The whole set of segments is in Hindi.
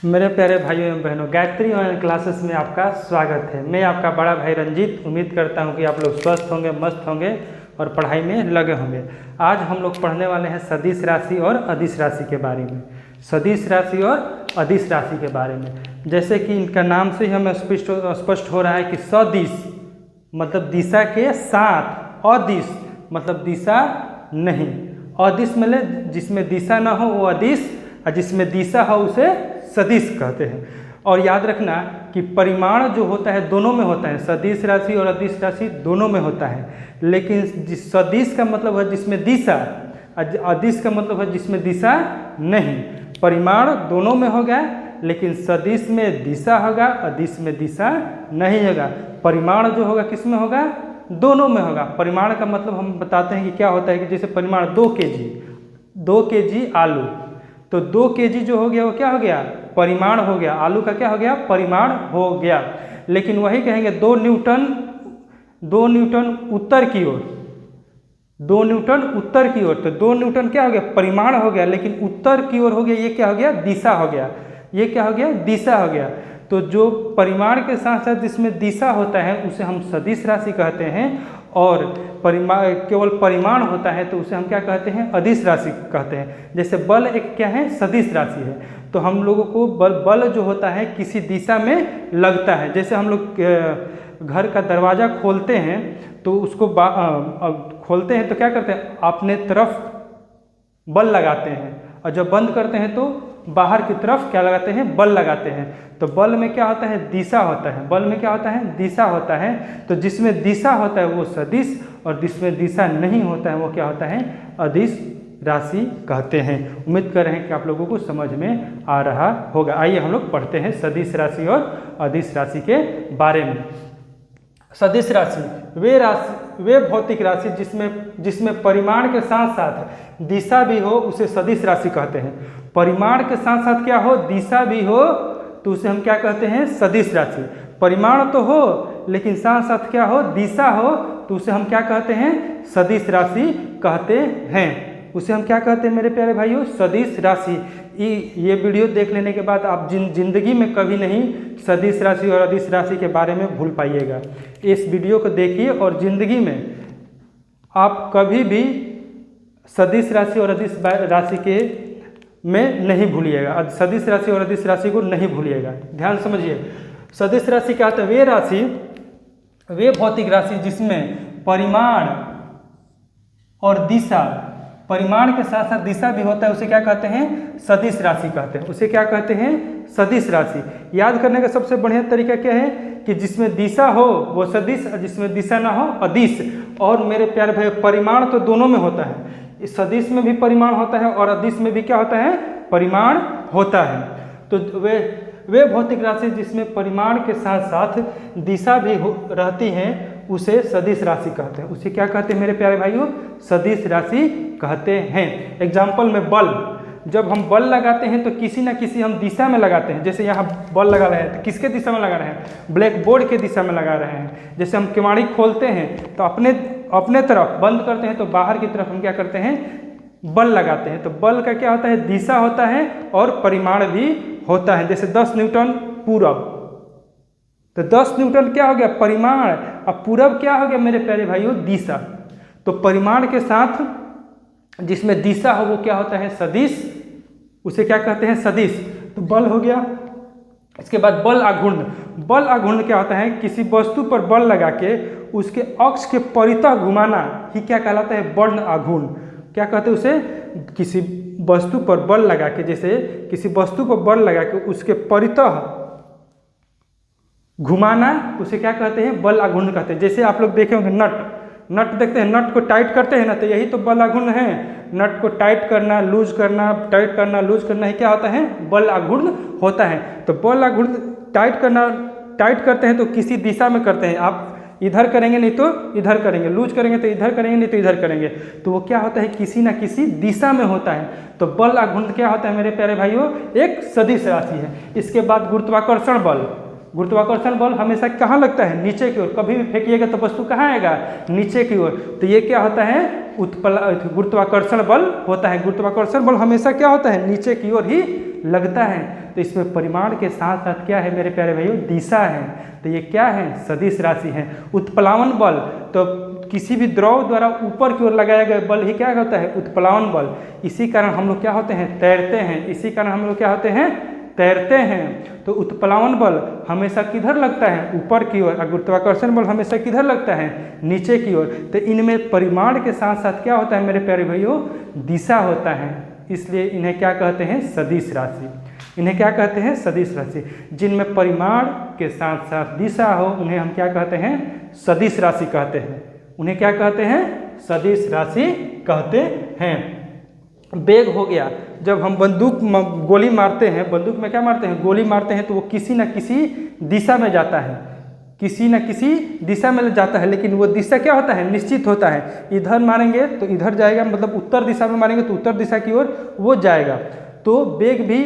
मेरे प्यारे भाइयों एवं बहनों, गायत्री ऑनलाइन क्लासेस में आपका स्वागत है। मैं आपका बड़ा भाई रंजीत। उम्मीद करता हूं कि आप लोग स्वस्थ होंगे, मस्त होंगे और पढ़ाई में लगे होंगे। आज हम लोग पढ़ने वाले हैं सदिश राशि और अदिश राशि के बारे में। सदिश राशि और अदिश राशि के बारे में, जैसे कि इनका नाम से ही हमें स्पष्ट हो रहा है कि सदिश मतलब दिशा के साथ, अदिश मतलब दिशा नहीं। अदिश मतलब जिसमें दिशा ना हो वो अदिश, और जिसमें दिशा हो उसे सदिश कहते हैं। और याद रखना कि परिमाण जो होता है दोनों में होता है, सदिश राशि और अदिश राशि दोनों में होता है। लेकिन सदिश का मतलब है जिसमें दिशा, अदिश का मतलब है जिसमें दिशा नहीं। परिमाण दोनों में होगा, लेकिन सदिश में दिशा होगा, अदिश में दिशा नहीं होगा। परिमाण जो होगा किस में होगा? दोनों में होगा। परिमाण का मतलब हम बताते हैं कि क्या होता है कि जैसे परिमाण 2 केजी आलू, तो 2 केजी जो हो गया वो क्या हो गया? परिमाण हो गया। आलू का क्या हो गया? परिमाण हो गया। लेकिन वही कहेंगे 2 न्यूटन उत्तर की ओर, 2 न्यूटन उत्तर की ओर, तो 2 न्यूटन क्या हो गया? परिमाण हो गया। लेकिन उत्तर की ओर हो गया, ये क्या हो गया? दिशा हो गया। ये क्या हो गया? दिशा हो गया। तो जो परिमाण के साथ साथ जिसमें दिशा होता है उसे हम सदिश राशि कहते हैं, और केवल परिमाण होता है तो उसे हम क्या कहते हैं? अदिश राशि कहते हैं। जैसे बल एक क्या है? सदिश राशि है। तो हम लोगों को बल जो होता है किसी दिशा में लगता है। जैसे हम लोग घर का दरवाज़ा खोलते हैं तो उसको खोलते हैं तो क्या करते हैं? अपने तरफ बल लगाते हैं, और जब बंद करते हैं तो बाहर की तरफ क्या लगाते हैं? बल लगाते हैं। तो बल में क्या होता है? दिशा होता है। बल में क्या होता है? दिशा होता है। तो जिसमें दिशा होता है वो सदिश, और जिसमें दिशा नहीं होता है वो क्या होता है? अदिश राशि कहते हैं। उम्मीद कर रहे हैं कि आप लोगों को समझ में आ रहा होगा। आइए हम लोग पढ़ते हैं सदिश राशि और अदिश राशि के बारे में। सदिश राशि वे भौतिक राशि जिसमें परिमाण के साथ साथ दिशा भी हो उसे सदिश राशि कहते हैं। परिमाण के साथ साथ क्या हो? दिशा भी हो तो उसे हम क्या कहते हैं? सदिश राशि। परिमाण तो हो लेकिन साथ साथ क्या हो? दिशा हो तो उसे हम क्या कहते हैं? सदिश राशि कहते हैं। उसे हम क्या कहते हैं मेरे प्यारे भाइयों? सदिश राशि। ये वीडियो देख लेने के बाद आप जिंदगी में कभी नहीं सदिश राशि और अदिश राशि के बारे में भूल पाइएगा। इस वीडियो को देखिए और जिंदगी में आप कभी भी सदिश राशि और अदिश राशि के में नहीं भूलिएगा। सदिश राशि और अदिश राशि को नहीं भूलिएगा। ध्यान समझिए, सदिश राशि क्या होता है? वे भौतिक राशि जिसमें परिमाण और दिशा, परिमाण के साथ साथ दिशा भी होता है उसे क्या कहते हैं? सदिश राशि कहते हैं। उसे क्या कहते हैं? सदिश राशि। याद करने का सबसे बढ़िया तरीका क्या है कि जिसमें दिशा हो वो सदिश, और जिसमें दिशा ना हो अदिश। और मेरे प्यारे भाई, परिमाण तो दोनों में होता है। इस सदिश में भी परिमाण होता है और अदिश में भी क्या होता है? परिमाण होता है। तो वे भौतिक राशि जिसमें परिमाण के साथ साथ दिशा भी रहती हैं उसे सदिश राशि कहते हैं। उसे क्या कहते हैं मेरे प्यारे भाइयों? सदिश राशि कहते हैं। एग्जाम्पल में बल, जब हम बल लगाते हैं तो किसी ना किसी हम दिशा में लगाते हैं। जैसे यहाँ बल लगा रहे हैं तो किसके दिशा में लगा रहे हैं? ब्लैक बोर्ड के दिशा में लगा रहे हैं। जैसे हम किवाड़ी खोलते हैं तो अपने तरफ, बंद करते हैं तो बाहर की तरफ हम क्या करते हैं? बल लगाते हैं। तो बल का क्या होता है? दिशा होता है और परिमाण भी होता है। जैसे 10 न्यूटन पूरब, तो 10 न्यूटन क्या हो गया? परिमाण। अब पूरब क्या हो गया मेरे प्यारे भाइयों? दिशा। तो परिमाण के साथ जिसमें दिशा हो वो क्या होता है? सदिश। उसे क्या कहते हैं? सदिश। तो बल हो गया। इसके बाद बल आघूर्ण। बल आघूर्ण क्या होता है? किसी वस्तु पर बल लगा के उसके अक्ष के परितः घुमाना ही क्या कहलाता है? बल आघूर्ण। क्या कहते हैं उसे? किसी वस्तु पर बल लगा के, जैसे किसी वस्तु पर बल लगा के उसके परितः घुमाना, उसे क्या कहते हैं? बल आघूर्ण कहते हैं। जैसे आप लोग देखे होंगे नट देखते हैं, नट को टाइट करते हैं ना, तो यही तो बल आघूर्ण है। नट को टाइट करना, लूज करना, टाइट करना, लूज करना ही क्या होता है? बल आघूर्ण होता है। तो बल आघूर्ण टाइट करते हैं तो किसी दिशा में करते हैं। आप इधर करेंगे नहीं तो इधर करेंगे, लूज करेंगे तो इधर करेंगे नहीं तो इधर करेंगे, तो वो क्या होता है? किसी ना किसी दिशा में होता है। तो बल आघूर्ण क्या होता है मेरे प्यारे भाइयों? एक सदिश राशि है। इसके बाद गुरुत्वाकर्षण बल। गुरुत्वाकर्षण बल हमेशा कहाँ लगता है? नीचे की ओर। कभी भी फेंकिएगा तो वस्तु कहाँ आएगा? नीचे की ओर। तो ये क्या होता है? गुरुत्वाकर्षण बल होता है। गुरुत्वाकर्षण बल हमेशा क्या होता है? नीचे की ओर ही लगता है। तो इसमें परिमाण के साथ साथ क्या है मेरे प्यारे भाइयों, दिशा है। तो ये क्या है, सदिश राशि है। उत्प्लावन बल, तो किसी भी द्रव द्वारा ऊपर की ओर लगाया गया बल ही क्या होता है, उत्प्लावन बल। इसी कारण हम लोग क्या होते हैं, तैरते हैं। इसी कारण हम लोग क्या होते हैं, तैरते हैं। तो उत्प्लावन बल हमेशा किधर लगता है, ऊपर की ओर। गुरुत्वाकर्षण बल हमेशा किधर लगता है, नीचे की ओर। तो इनमें परिमाण के साथ साथ क्या होता है मेरे प्यारे भाइयों, दिशा होता है। इसलिए इन्हें क्या कहते हैं, सदिश राशि। इन्हें क्या कहते हैं, सदिश राशि। जिनमें परिमाण के साथ साथ दिशा हो उन्हें हम क्या कहते हैं, सदिश राशि कहते हैं। उन्हें क्या कहते हैं, सदिश राशि कहते हैं। वेग हो गया, जब हम बंदूक गोली मारते हैं, बंदूक में क्या मारते हैं, गोली मारते हैं, तो वो किसी न किसी दिशा में जाता है, किसी न किसी दिशा में जाता है। लेकिन वो दिशा क्या होता है, निश्चित होता है। इधर मारेंगे तो इधर जाएगा, मतलब उत्तर दिशा में मारेंगे तो उत्तर दिशा की ओर वो जाएगा। तो वेग भी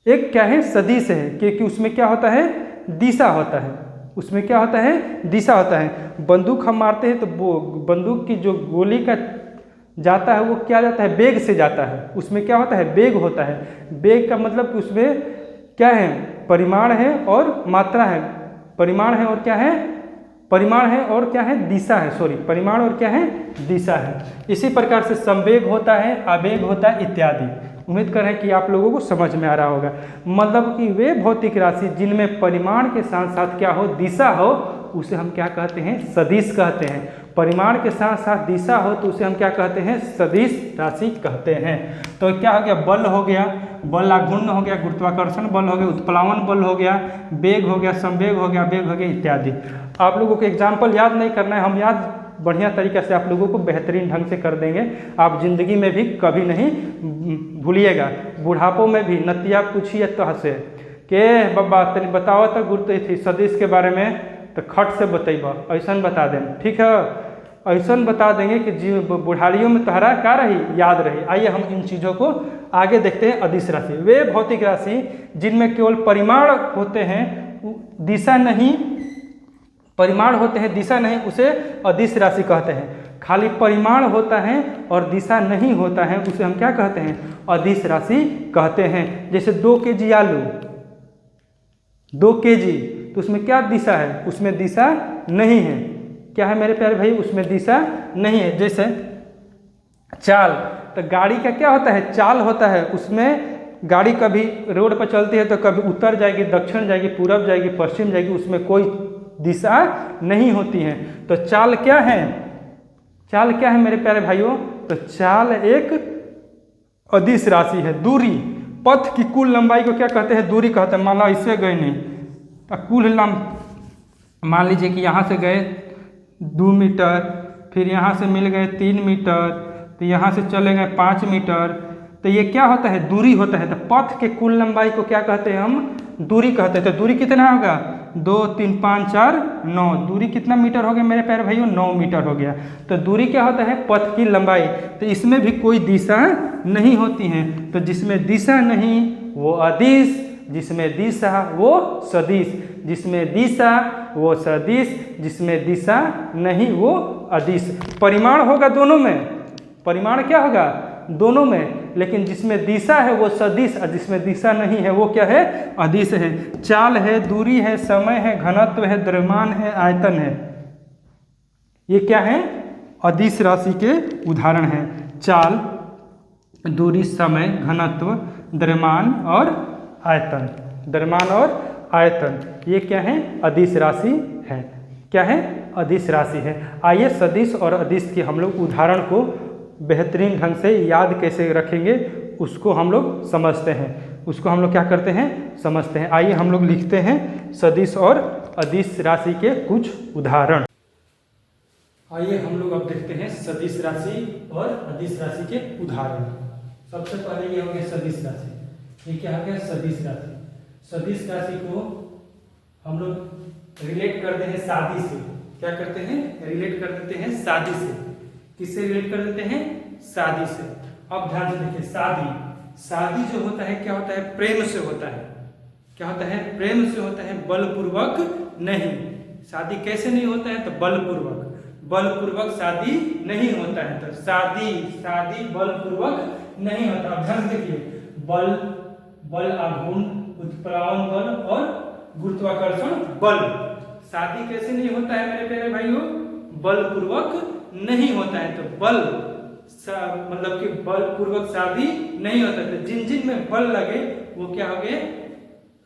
एक क्या है, सदिश है, क्योंकि उसमें क्या होता है, दिशा होता है। उसमें क्या होता है, दिशा होता है। बंदूक हम मारते हैं तो वो बंदूक की जो गोली का जाता है वो क्या जाता है, वेग से जाता है। उसमें क्या होता है, वेग होता है। वेग का मतलब कि उसमें क्या है, परिमाण है और मात्रा है। परिमाण है और क्या है, परिमाण है और क्या है, दिशा है। सॉरी, परिमाण और क्या है, दिशा है। इसी प्रकार से संवेग होता है, आवेग होता है, इत्यादि। उम्मीद कर रहे हैं कि आप लोगों को समझ में आ रहा होगा। मतलब कि वे भौतिक राशि जिनमें परिमाण के साथ साथ क्या हो, दिशा हो, उसे हम क्या कहते हैं, सदिश कहते हैं। परिमाण के साथ साथ दिशा हो तो उसे हम क्या कहते हैं, सदिश राशि कहते हैं। तो क्या हो गया, बल हो गया, बल आघूर्ण हो गया, गुरुत्वाकर्षण बल हो गया, उत्प्लावन बल हो गया, वेग हो गया, संवेग हो गया, वेग हो गया, इत्यादि। आप लोगों को एग्जाम्पल याद नहीं करना है, हम याद बढ़िया तरीके से आप लोगों को बेहतरीन ढंग से कर देंगे। आप जिंदगी में भी कभी नहीं भूलिएगा। बुढ़ापों में भी नतिया पूछिए तो हंसे के बब्बा तनी बताओ तो गुरु थी सदिश के बारे में, तो खट से बतेबा, ऐसा बता दें, ठीक है, ऐसा बता देंगे कि जी बुढ़ारियों में तोहरा क्या रही, याद रही। आइए हम इन चीज़ों को आगे देखते हैं। अदिश राशि, वे भौतिक राशि जिनमें केवल परिमाण होते हैं, दिशा नहीं, परिमाण होते हैं, दिशा नहीं, उसे अदिश राशि कहते हैं। खाली परिमाण होता है और दिशा नहीं होता है, उसे हम क्या कहते हैं, अदिश राशि कहते हैं। जैसे 2 kg आलू, 2 kg, तो उसमें क्या दिशा है, उसमें दिशा नहीं है। क्या है मेरे प्यारे भाई, उसमें दिशा नहीं है। जैसे चाल, तो गाड़ी का क्या होता है, चाल होता है। उसमें गाड़ी कभी रोड पर चलती है तो कभी उत्तर जाएगी, दक्षिण जाएगी, पूरब जाएगी, पश्चिम जाएगी, उसमें कोई दिशा नहीं होती है। तो चाल क्या है, चाल क्या है मेरे प्यारे भाइयों, तो चाल एक अदिश राशि है। दूरी, पथ की कुल लंबाई को क्या कहते हैं, दूरी कहते हैं। मान लो इससे गए नहीं तो कुल मान लीजिए कि यहाँ से गए 2 मीटर, फिर यहाँ से मिल गए 3 मीटर, तो यहाँ से चले गए 5 मीटर, तो ये क्या होता है, दूरी होता है। तो पथ के कुल लंबाई को क्या कहते हैं, हम दूरी कहते हैं। तो दूरी कितना होगा, 2 3 5 4 9, दूरी कितना मीटर हो गया मेरे प्यारे भाइयों, 9 मीटर हो गया। तो दूरी क्या होता है, पथ की लंबाई। तो इसमें भी कोई दिशा नहीं होती है। तो जिसमें दिशा नहीं वो अदिश, जिसमें दिशा वो सदिश, जिसमें दिशा वो सदिश, जिसमें दिशा नहीं वो अदिश। परिमाण होगा दोनों में, परिमाण क्या होगा, दोनों में, लेकिन जिसमें दिशा है वो सदिश और जिसमें दिशा नहीं है वो क्या है, अदिश है। चाल है, दूरी है, समय है, घनत्व है, द्रव्यमान है, आयतन है। ये क्या है, अदिश राशि के उदाहरण हैं। चाल, दूरी, समय, घनत्व, द्रव्यमान और आयतन। द्रव्यमान और आयतन ये क्या है, अदिश राशि है। क्या है, अदिश राशि है। आइए सदिश और अदिश के हम लोग उदाहरण को बेहतरीन ढंग से याद कैसे रखेंगे उसको हम लोग समझते हैं। उसको हम लोग क्या करते हैं, समझते हैं। आइए हम लोग लिखते हैं सदिश और अदिश राशि के कुछ उदाहरण। आइए हम लोग अब देखते हैं सदिश राशि और अदिश राशि के उदाहरण। सबसे पहले ये हो गया सदिश राशि। ये क्या हो गया, सदिश राशि। सदिश राशि को हम लोग रिलेट करते हैं शादी से। क्या करते हैं, रिलेट कर देते हैं शादी से। किससे रिलेट कर देते हैं, शादी से। अब ध्यान से देखिए, शादी, शादी जो होता है क्या होता है, प्रेम से होता है। क्या होता है, प्रेम से होता है, बलपूर्वक नहीं। शादी कैसे नहीं होता है, तो बलपूर्वक, बलपूर्वक शादी नहीं होता है। तो शादी, शादी बलपूर्वक नहीं होता। अब ध्यान देखिए, बल, बल आघूर्ण, उत्प्लावन बल और गुरुत्वाकर्षण बल। शादी कैसे नहीं होता है मेरे प्यारे भाइयों? बलपूर्वक नहीं होता है। तो बल मतलब कि बलपूर्वक शादी नहीं होता। तो जिन जिन में बल लगे वो क्या हो गए?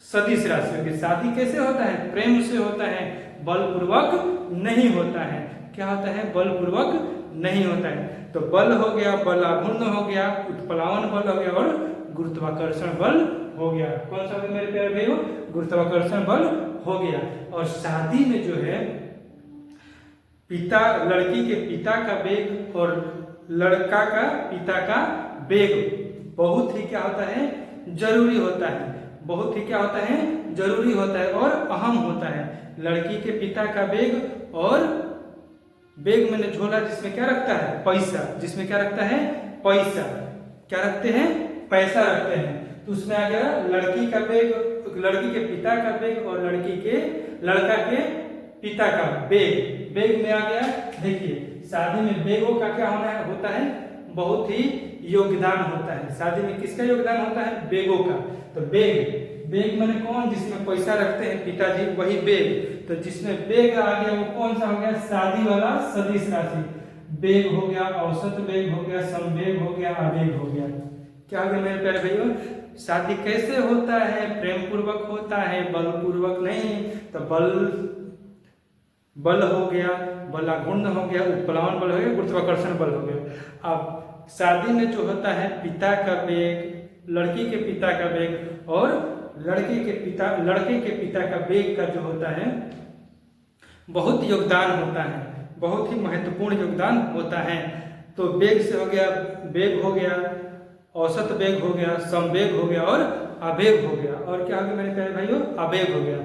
सदिश राशि होगी। शादी कैसे होता है? प्रेम से होता है, बलपूर्वक नहीं होता है। क्या होता है? बलपूर्वक नहीं होता है। तो बल हो गया, बल आघूर्ण हो गया, उत्प्लावन बल हो गया और गुरुत्वाकर्षण बल हो गया। कौन सा मेरे प्यारे भाइयों? गुरुत्वाकर्षण बल हो गया। और शादी में जो है पिता, लड़की के पिता का वेग और लड़का का पिता का वेग बहुत ही क्या होता है? जरूरी होता है। बहुत ही क्या होता है? जरूरी होता है और अहम होता है। लड़की के पिता का वेग, और बैग मैंने झोला जिसमें क्या रखता है? पैसा। जिसमें क्या रखता है? पैसा। क्या रखते हैं? पैसा रखते हैं। तो उसमें आ गया लड़की का बैग, लड़की के पिता का बैग और लड़का के पिता का बैग। बैग में आ गया, देखिए शादी में बैगों का क्या होता है? बहुत ही योगदान होता है। शादी में किसका योगदान होता है? बैगों का। तो बैग, बैग मैंने कौन? जिसमें पैसा रखते हैं पिताजी, वही बैग। तो जिसमें बैग आ गया वो कौन सा हो गया? शादी वाला सदिश राशि। बैग हो गया, औसत बैग हो गया, समवेग हो गया, आवेग हो गया। क्या हो गया मेरे प्यारे भाइयों? शादी कैसे होता है? प्रेम पूर्वक होता है, बलपूर्वक नहीं। तो बल हो गया, बल आघूर्ण हो गया, उत्प्लावन बल हो गया, गुरुत्वाकर्षण बल हो गया। अब शादी में जो होता है पिता का वेग, लड़की के पिता का वेग और लड़के के पिता का वेग का जो होता है बहुत योगदान होता है, बहुत ही महत्वपूर्ण योगदान होता है। तो वेग से हो गया, वेग हो गया, औसत वेग हो गया, समवेग हो गया और आवेग हो गया। और क्या हो गया मेरे प्यारे भाइयों? आवेग हो गया।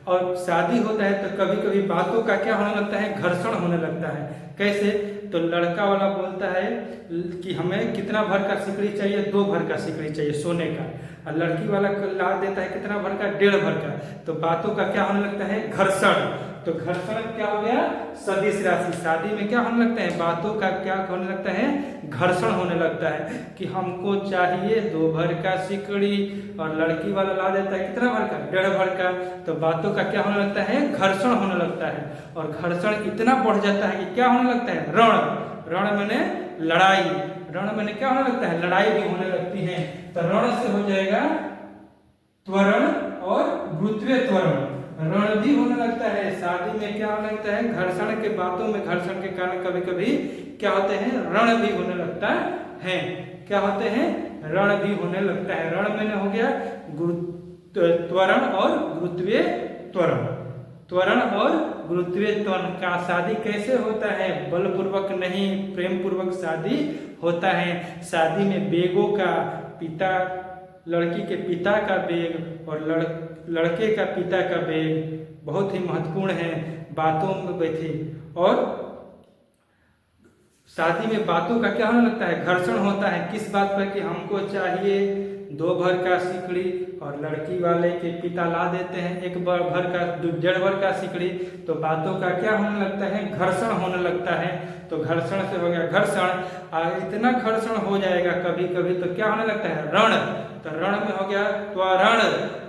और शादी होता है तो कभी कभी बातों का क्या होने लगता है? घर्षण होने लगता है। कैसे? तो लड़का वाला बोलता है कि हमें कितना भर का सिकड़ी चाहिए? 2 भर का सिकड़ी चाहिए सोने का। और लड़की वाला ला देता है कितना भर का? 1.5 भर का। तो बातों का क्या होने लगता है? घर्षण। तो घर्षण क्या हो गया? सदिश राशि। शादी में क्या होने लगता है? बातों का क्या होने लगता है? घर्षण होने लगता है कि हमको चाहिए 2 भर का सिकड़ी और लड़की वाला ला देता है कितना भर का? 1.5 भर का। तो बातों का क्या होने लगता है? घर्षण होने लगता है। और घर्षण इतना बढ़ जाता है कि क्या होने लगता है? रण। रण मैंने लड़ाई। रण मैंने क्या होने लगता है? लड़ाई भी होने लगती है। तो रण से हो जाएगा त्वरण और गुरुत्वीय त्वरण। रण भी होने लगता है। शादी में क्या होने लगता है? घर्षण के, बातों में घर्षण के कारण कभी कभी क्या होते हैं? रण भी होने लगता है। क्या होते हैं? रण भी होने लगता है। रण मैंने हो गया त्वरण और गुरुत्वीय त्वरण। त्वरण और गुरुत्वीय त्वरण का शादी कैसे होता है? बलपूर्वक नहीं, प्रेम पूर्वक शादी होता है। शादी में बेगों का, पिता, लड़की के पिता का वेग और लड़के का पिता का वेग बहुत ही महत्वपूर्ण है। बातों में बैठी और शादी में बातों का क्या होने लगता है? घर्षण होता है। किस बात पर? कि हमको चाहिए 2 भर का सिकड़ी और लड़की वाले के पिता ला देते हैं 1 भर का, 1.5 भर का सिकड़ी। तो बातों का क्या होने लगता है? घर्षण होने लगता है। तो घर्षण से हो गया घर्षण। इतना घर्षण हो जाएगा कभी कभी तो क्या होने लगता है? रण। तो रण में हो गया त्वरण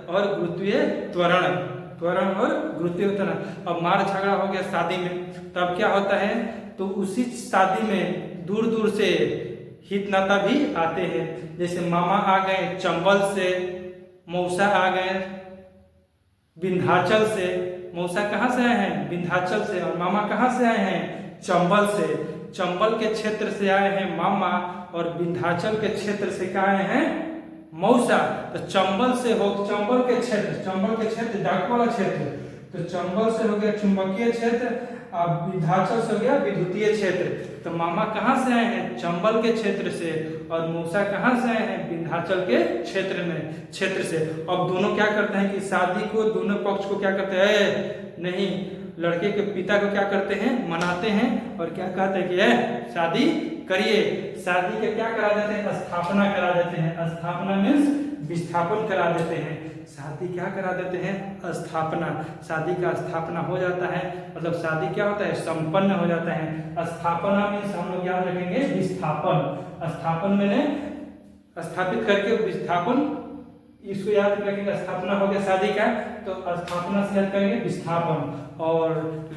और गुरुत्वीय त्वरण। त्वरण और गुरुत्वीय त्वरण। अब मार झगड़ा हो गया शादी में, तब क्या होता है? तो उसी शादी में दूर दूर से हित नाता भी आते हैं। जैसे मामा आ गए चंबल से, मौसा आ गए विंध्याचल से। मौसा कहाँ से आए हैं? विंध्याचल से। और मामा कहाँ से आए हैं? चंबल से। चंबल के क्षेत्र से आए हैं मामा और विंध्याचल के क्षेत्र से क्या आए हैं? मौसा। तो चंबल से हो, चंबल के क्षेत्र डाक वाला क्षेत्र। तो चंबल से हो गया चुंबकीय क्षेत्र, अब विंध्याचल से हो गया विद्युतीय क्षेत्र। तो मामा कहाँ से आए हैं? चंबल के क्षेत्र से। और मौसा कहाँ से आए हैं? विंध्याचल के क्षेत्र से। अब दोनों क्या करते हैं कि शादी को, दोनों पक्ष को क्या करते हैं? नहीं, लड़के के पिता को क्या करते हैं? मनाते हैं और क्या कहते हैं कि शादी करिए। शादी के क्या करा देते हैं? स्थापना करा देते हैं। स्थापना मीन्स विस्थापन करा देते हैं। शादी क्या करा देते हैं? स्थापना। शादी का स्थापना हो जाता है, मतलब शादी क्या होता है? संपन्न हो जाता है। स्थापना मीन्स हम लोग याद रखेंगे विस्थापन। स्थापन मैंने स्थापित करके विस्थापन, इसको याद रखेंगे, स्थापना हो गया शादी का, तो स्थापना से याद करेंगे विस्थापन। और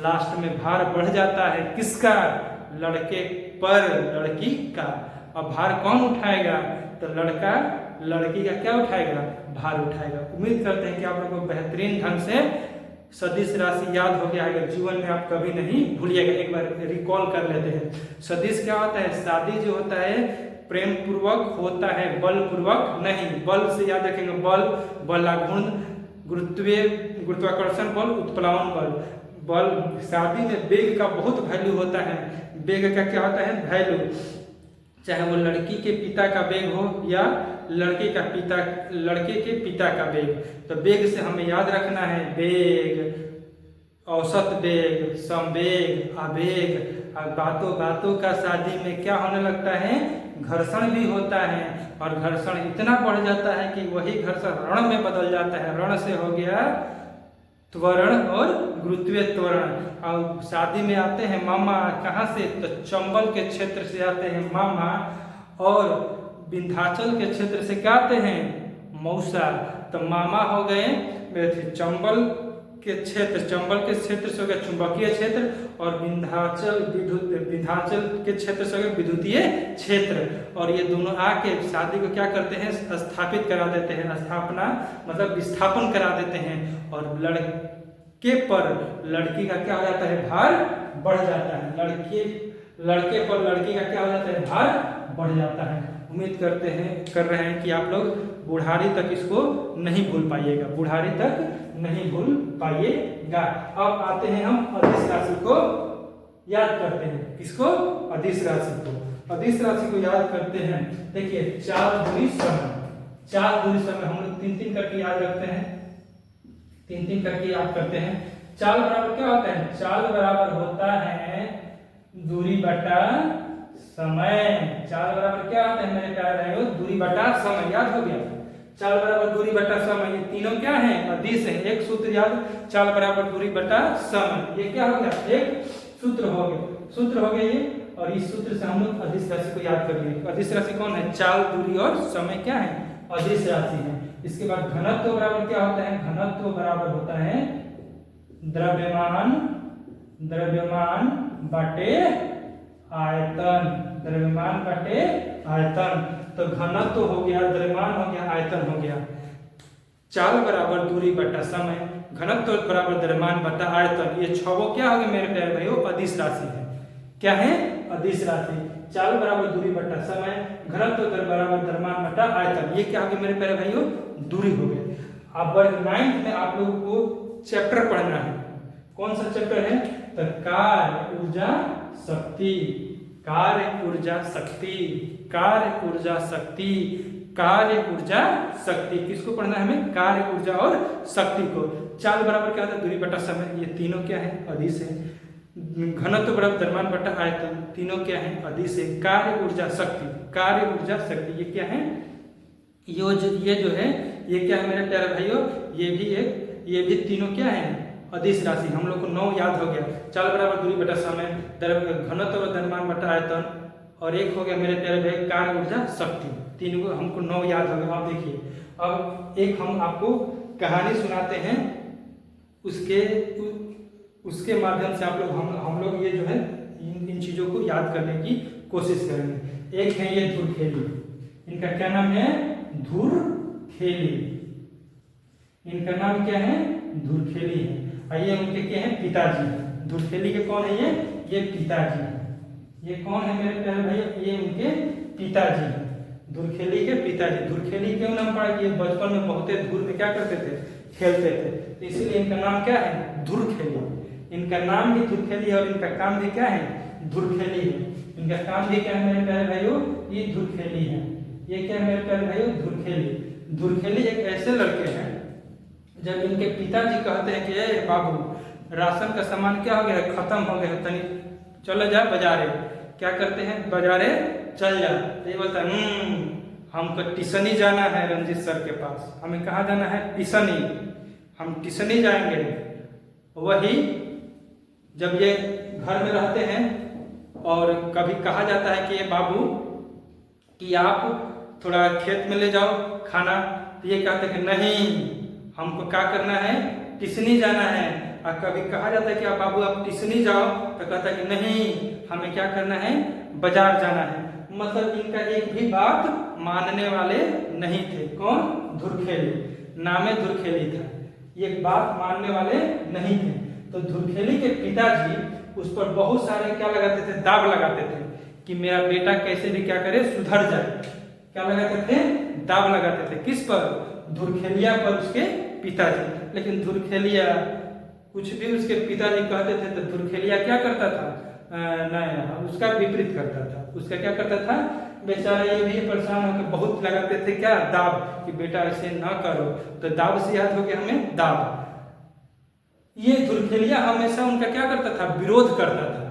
लास्ट में भार बढ़ जाता है किसका, लड़के पर लड़की का। अब भार कौन उठाएगा, तो लड़का लड़की का क्या उठाएगा, भार उठाएगा। उम्मीद करते हैं कि आप लोगों को बेहतरीन ढंग से सदिश राशि याद हो गया है, जीवन में आप कभी नहीं भूलिएगा। एक बार रिकॉल कर लेते हैं। सदिश क्या होता है, शादी जो होता है प्रेम पूर्वक होता है, बल पूर्वक नहीं। बल से याद रखेंगे, बल, बलागुण, गुरुत्वाकर्षण बल, उत्प्लावन बल। बल, शादी में वेग का बहुत वैल्यू होता है। वेग का क्या होता है, वैल्यू, चाहे वो लड़की के पिता का वेग हो या लड़के के पिता का वेग। तो वेग से हमें याद रखना है वेग, औसत वेग, समवेग, आवेग। और बातों बातों का शादी में क्या होने लगता है, घर्षण भी होता है। और घर्षण इतना बढ़ जाता है कि वही घर्षण रण में बदल जाता है। रण से हो गया त्वरण और गुरुत्वीय त्वरण। और शादी में आते हैं मामा, कहाँ से, तो चंबल के क्षेत्र से आते हैं मामा, और विंध्याचल के क्षेत्र से क्या आते हैं, मौसा। तो मामा हो गए चंबल के क्षेत्र, चंबल के क्षेत्र से हो गया चुंबकीय क्षेत्र, और विंध्याचल के क्षेत्र से हो गया विद्युतीय क्षेत्र। और ये दोनों आके शादी को क्या करते हैं, स्थापित करा देते हैं। स्थापना मतलब विस्थापन करा देते हैं। और लड़के पर लड़की का क्या हो जाता है, भार बढ़ जाता है। लड़के पर लड़की का क्या हो जाता है, भार बढ़ जाता है। उम्मीद कर रहे हैं कि आप लोग बुढ़ारी तक इसको नहीं भूल पाइएगा, बुढ़ारी तक नहीं भूल पाइएगा। अब आते हैं हम अदिश राशि को याद करते हैं। किसको, अदिश राशि को। अदिश राशि को याद करते हैं। देखिए 4 दूरी समय हम लोग 3-3 करके याद रखते हैं, 3-3 करके याद करते हैं। चाल बराबर क्या होता है, चाल बराबर होता है दूरी बटा समय। चाल बराबर क्या होता है मेरे प्यारे भाइयों, दूरी बटा समय। याद हो गया, चाल बराबर दूरी बटा समय। ये तीनों क्या है, अदिश है। एक सूत्र याद, चाल बराबर दूरी बटा समय। ये क्या हो गया, एक सूत्र हो गया ये। और इस सूत्र से हम लोग अदिश राशि को याद कर लिए। अदिश राशि कौन है, चाल, दूरी और समय क्या है, अदिश राशि है। इसके बाद घनत्व बराबर क्या होता है, घनत्व बराबर होता है द्रव्यमान बटे आयतन। द्रव्यमान बटे आयतन। तो घनत्व हो गया, द्रव्यमान हो गया, आयतन हो गया। चाल बराबर दूरी बटा समय, घनत्व बराबर द्रव्यमान बटा आयतन। ये छवो क्या हो गए मेरे प्यारे भाइयों, अदिश राशि है। क्या है, अदिश राशि। चाल बराबर दूरी बटा समय, घनत्व बराबर द्रव्यमान बटा आयतन। ये क्या हो गया मेरे प्यारे भाइयों, दूरी हो गई। अब वर्ग 9 में आप लोगों को चैप्टर पढ़ना है। कौन सा चैप्टर है, तो कार्य ऊर्जा शक्ति। कार्य ऊर्जा शक्ति, कार्य ऊर्जा शक्ति, कार्य ऊर्जा शक्ति। किसको पढ़ना है हमें, कार्य ऊर्जा और शक्ति को। चाल बराबर क्या होता है, दूरी बटा समय। ये तीनों क्या है, अदिश है। घनत्व बराबर द्रव्यमान बटा आयतन, तीनों क्या है, अदिश है। कार्य ऊर्जा शक्ति, कार्य ऊर्जा शक्ति, ये क्या है, ये जो है ये क्या है मेरे प्यारे भाइयों, ये भी तीनों क्या है, अदिश राशि। हम लोग को 9 याद हो गया। चाल बराबर दूरी बटा समय, घनत्व द्रव्यमान बटा आयतन, और एक हो गया मेरे प्यारे भाई कार्य ऊर्जा शक्ति। तीनों को हमको 9 याद हो गया। आप देखिए, अब एक हम आपको कहानी सुनाते हैं, उसके माध्यम से आप लोग हम लोग ये जो है इन चीजों को याद करने की कोशिश करेंगे। एक है ये धुरखेली, इनका क्या नाम है, धुरखेली। इनका नाम क्या है, धुरखेली है। ये उनके क्या है, पिताजी। धुरखेली के कौन है, ये पिताजी है। ये कौन है मेरे प्यारे भाई, ये उनके पिताजी हैं, धुरखेली के पिताजी। धुरखेली क्यों नाम पड़ा, ये बचपन में बहुत धूल में क्या करते थे, खेलते थे, तो इसीलिए इनका नाम क्या है, धुरखेली। इनका नाम भी धुरखेली है और इनका काम भी क्या है, धुरखेली है। इनका काम भी क्या है मेरे प्यारे भाइयों, ये धुरखेली है। ये क्या है मेरे प्यारे भाइयों, धुरखेली। धुरखेली एक ऐसे लड़के हैं, जब इनके पिताजी कहते हैं कि ए बाबू राशन का सामान क्या हो गया, खत्म हो गया, तनी चलो जा बाजारे। क्या करते हैं, बाजारे चल जा। ये बोलता है हमको टिसनी जाना है रंजीत सर के पास। हमें कहाँ जाना है, टिसनी। हम टिसनी जाएंगे। वही जब ये घर में रहते हैं और कभी कहा जाता है कि ये बाबू कि आप थोड़ा खेत में ले जाओ खाना। तो ये कहते कि नहीं, हमको क्या करना है, टिसनी जाना है। और कभी कहा जाता है कि आप बाबू आप टिसनी जाओ, तो कहता है कि नहीं, हमें क्या करना है, बाजार जाना है। मतलब इनका एक भी बात मानने वाले नहीं थे। कौन? धुरखेली, नामे धुरखेली था, ये बात मानने वाले नहीं थे। तो धुरखेली के पिताजी उस पर बहुत सारे क्या लगाते थे, दाव लगाते थे कि मेरा बेटा कैसे भी क्या करे, सुधर जाए। क्या लगाते थे? दाव लगाते थे। किस पर? धुरखेलिया पर, उसके पिताजी। लेकिन धुरखेलिया कुछ भी उसके पिताजी कहते थे तो धुरखेलिया क्या करता था, नहीं, उसका विपरीत करता था। उसका क्या करता था, बेचारा ये भी परेशान होकर बहुत लगाते थे क्या, दाव, कि बेटा ऐसे ना करो। तो दाव से याद हो गया हमें, दाव। ये धुरखेलिया हमेशा उनका क्या करता था, विरोध करता था।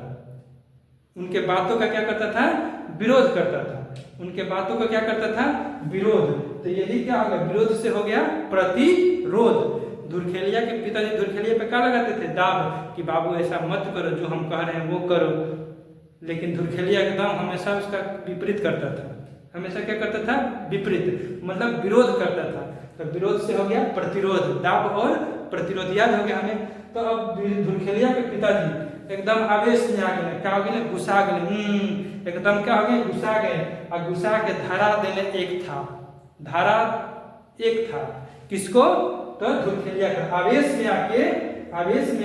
उनके बातों का क्या करता था, विरोध करता था। उनके बातों का क्या करता था, विरोध। तो यही क्या होगा, विरोध से हो गया प्रतिरोध। धुरखेलिया के पिताजी धुरखेलिया पे क्या लगाते थे, दाव, कि बाबू ऐसा मत करो, जो हम कह रहे हैं वो करो। लेकिन धुरखेलिया एकदम हमेशा उसका विपरीत करता था। हमेशा क्या करता था, विपरीत, मतलब विरोध करता था। तो विरोध से हो गया प्रतिरोध, दाव और प्रतिरोध। याद हो गया हमें। तो अब धुरखेलिया के पिताजी एकदम आवेश में आ गए। क्या हो गए, गुस्सा गए, एकदम क्या हो गए, गुस्सा गए। और गुस्सा के धारा देने एक था, धारा एक था। किसको? तो धुरखेलिया का। आवेश में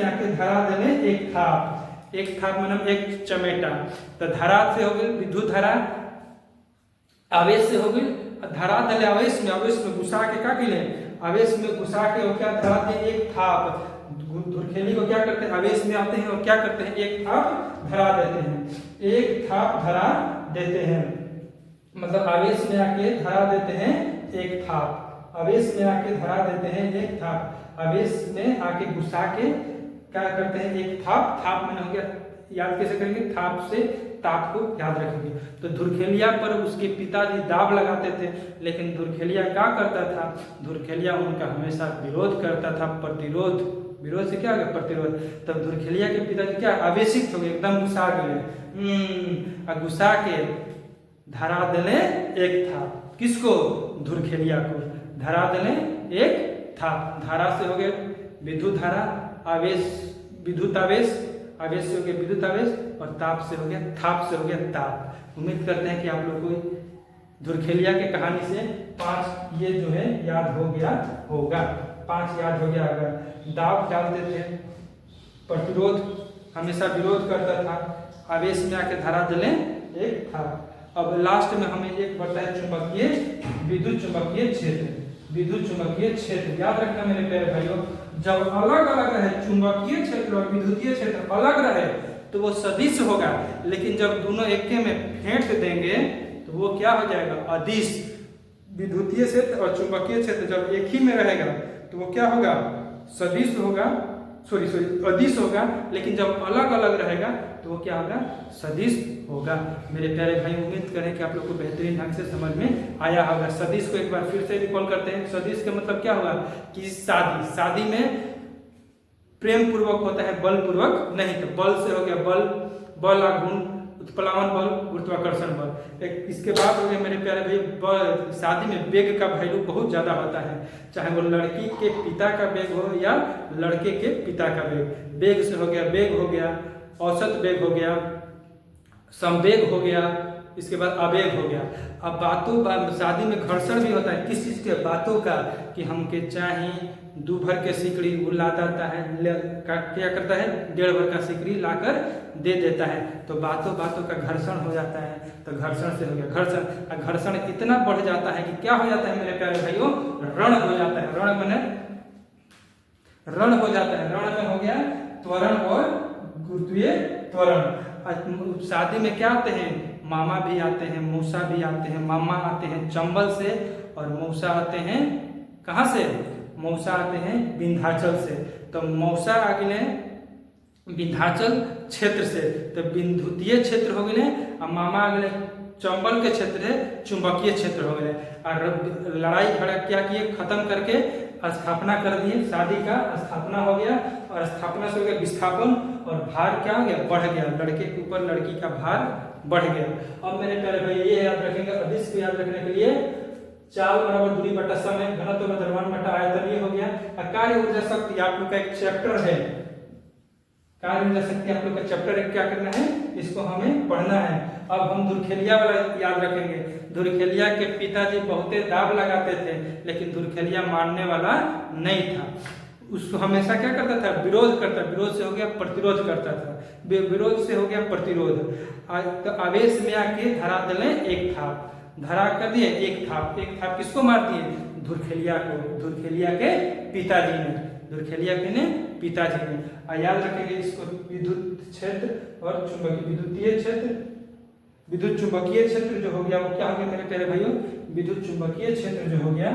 आके धरा देने एक था। एक था मतलब एक चमेटा। तो धारा से हो गई विद्युत धारा, आवेश से हो गई धरा दले, आवेश में घुसा के क्या किले, आवेश में घुसा के वो क्या धरा दे, एक थाप। धुरखेली को क्या करते हैं, आवेश में आते हैं और क्या करते हैं, एक थाप धरा देते हैं। एक थाप धरा देते हैं, मतलब आवेश में आके धरा देते हैं एक थाप। आवेश में आके धरा देते हैं एक थाप। आवेश में आके घुसा के क्या करते हैं, एक थाप। थाप मैंने हो गया, याद कैसे करेंगे, थाप से ताप को याद रखेंगे। तो धुरखेलिया पर उसके पिताजी दाव लगाते थे, लेकिन धुरखेलिया क्या करता था, धुरखेलिया उनका हमेशा विरोध करता था, प्रतिरोध। विरोध से क्या हो गया, प्रतिरोध। तब धुरखेलिया के पिताजी क्या आवेशित हो गए, एकदम गुस्सा गए। गुस्सा के धरा देने एक था। किसको? धुरखेलिया को धरा देने एक था। धारा से हो गए विद्युत धारा, आवेश विद्युत आवेश, आवेश से हो गया विद्युत आवेश, और ताप से हो गया, थाप से हो गया ताप। उम्मीद करते हैं कि आप लोग को धुरखेलिया के कहानी से 5 ये जो है याद हो गया होगा। 5 याद हो गया होगा। दाव डालते थे, प्रतिरोध, हमेशा विरोध करता था, आवेश में आके धरा दले एक था। अब लास्ट में हमें एक बताया चुंबकीय, विद्युत चुंबकीय क्षेत्र। विद्युत चुंबकीय क्षेत्र याद रखना मेरे प्यारे भाइयों, जब अलग अलग रहे चुंबकीय क्षेत्र और विद्युतीय क्षेत्र अलग रहे तो वो सदिश होगा, लेकिन जब दोनों एक में फेंट देंगे तो वो क्या हो जाएगा, अदिश। विद्युतीय क्षेत्र और चुंबकीय क्षेत्र जब एक ही में रहेगा तो वो क्या होगा, सदिश होगा, सॉरी अदिश होगा। लेकिन जब अलग अलग रहेगा तो वो क्या होगा, सदिश होगा। मेरे प्यारे भाई, उम्मीद करें कि आप लोग को बेहतरीन ढंग से समझ में आया होगा। सदिश को एक बार फिर से रिकॉल करते हैं। सदिश का मतलब क्या हुआ कि शादी, शादी में प्रेम पूर्वक होता है, बल पूर्वक नहीं। तो बल से हो गया बल, बल आघूर्ण, उत्प्लावन बल, गुरुत्वाकर्षण बल। एक इसके बाद हो गया मेरे प्यारे भाई, शादी में वेग का वैल्यू बहुत ज्यादा होता है, चाहे वो लड़की के पिता का वेग हो या लड़के के पिता का वेग। वेग से हो गया वेग हो गया, औसत वेग हो गया, संवेग हो गया, इसके बाद आवेग हो गया। अब बातों शादी में घर्षण भी होता है, किस चीज के, बातों का, कि हमके चाहिए दू भर के सिकड़ी वो ला देता है, क्या करता है, 1.5 भर का सिकड़ी लाकर दे देता है। तो बातों बातों का घर्षण हो जाता है। तो घर्षण से हो गया घर्षण। घर्षण इतना बढ़ जाता है कि क्या हो जाता है मेरे प्यारे भाइयों, रण हो जाता है। रण बने रण हो जाता है। रण में हो गया त्वरण और गुरुत्वीय त्वरण। शादी में क्या आते हैं, मामा भी आते हैं, मौसा भी आते हैं। मामा आते हैं चंबल से और मौसा आते हैं कहाँ से, मौसा आते हैं विंध्याचल से। तो मौसा आ गए विंध्याचल क्षेत्र से, तो विद्युतीय क्षेत्र हो गए, और मामा आ गए चंबल के क्षेत्र है, चुंबकीय क्षेत्र हो गए। और लड़ाई झगड़ा क्या किए, खत्म करके स्थापना कर दिए, शादी का स्थापना हो गया। और स्थापना से हो गया विस्थापन, और भार क्या हो गया, बढ़ गया। लड़के के ऊपर लड़की का भार बढ़ गया। अब मेरे प्यारे भाई ये याद रखेंगे, अदिश को याद रखने के लिए चाल बराबर दूरी बटा समय, घनत्व में द्रव्यमान बटा आयतन, ये हो गया। और कार्य ऊर्जा शक्ति आप लोग का एक चैप्टर है, कार्य ऊर्जा शक्ति आप लोग का चैप्टर है, क्या करना है, इसको हमें पढ़ना है। अब हम धुरखेलिया वाला याद रखेंगे। धुरखेलिया के पिताजी बहुते दाब लगाते थे, लेकिन धुरखेलिया मानने वाला नहीं था। उसको हमेशा क्या करता था, विरोध करता, विरोध से हो गया प्रतिरोध करता था, विरोध से हो गया प्रतिरोध। तो आवेश में आके धरा दिले एक थाप, धरा कर दिए एक थाप, एक थाप किसको मार दिए, धुरखेलिया को, धुरखेलिया के पिताजी ने, धुरखेलिया के ने पिताजी ने। याद रखेंगे इसको, विद्युत क्षेत्र और चुंबकीय, विद्युतीय क्षेत्र, विद्युत चुंबकीय क्षेत्र जो हो गया वो क्या हो गया मेरे प्यारे भाइयों, विद्युत चुंबकीय क्षेत्र जो हो गया,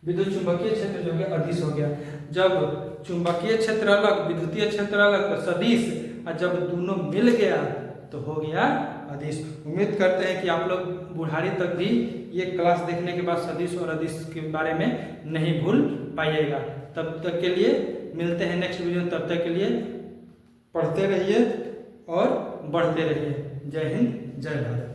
विद्युत चुंबकीय क्षेत्र जो हो गया अदिश हो गया। जब चुंबकीय क्षेत्र अलग, विद्युतीय क्षेत्र अलग तो सदिश, और जब दोनों मिल गया तो हो गया अदिश। उम्मीद करते हैं कि आप लोग बुढ़ारी तक भी ये क्लास देखने के बाद सदिश और अदिश के बारे में नहीं भूल पाइएगा। तब तक के लिए मिलते हैं नेक्स्ट वीडियो, तब तक के लिए पढ़ते रहिए और बढ़ते रहिए। जय हिंद, जय भारत।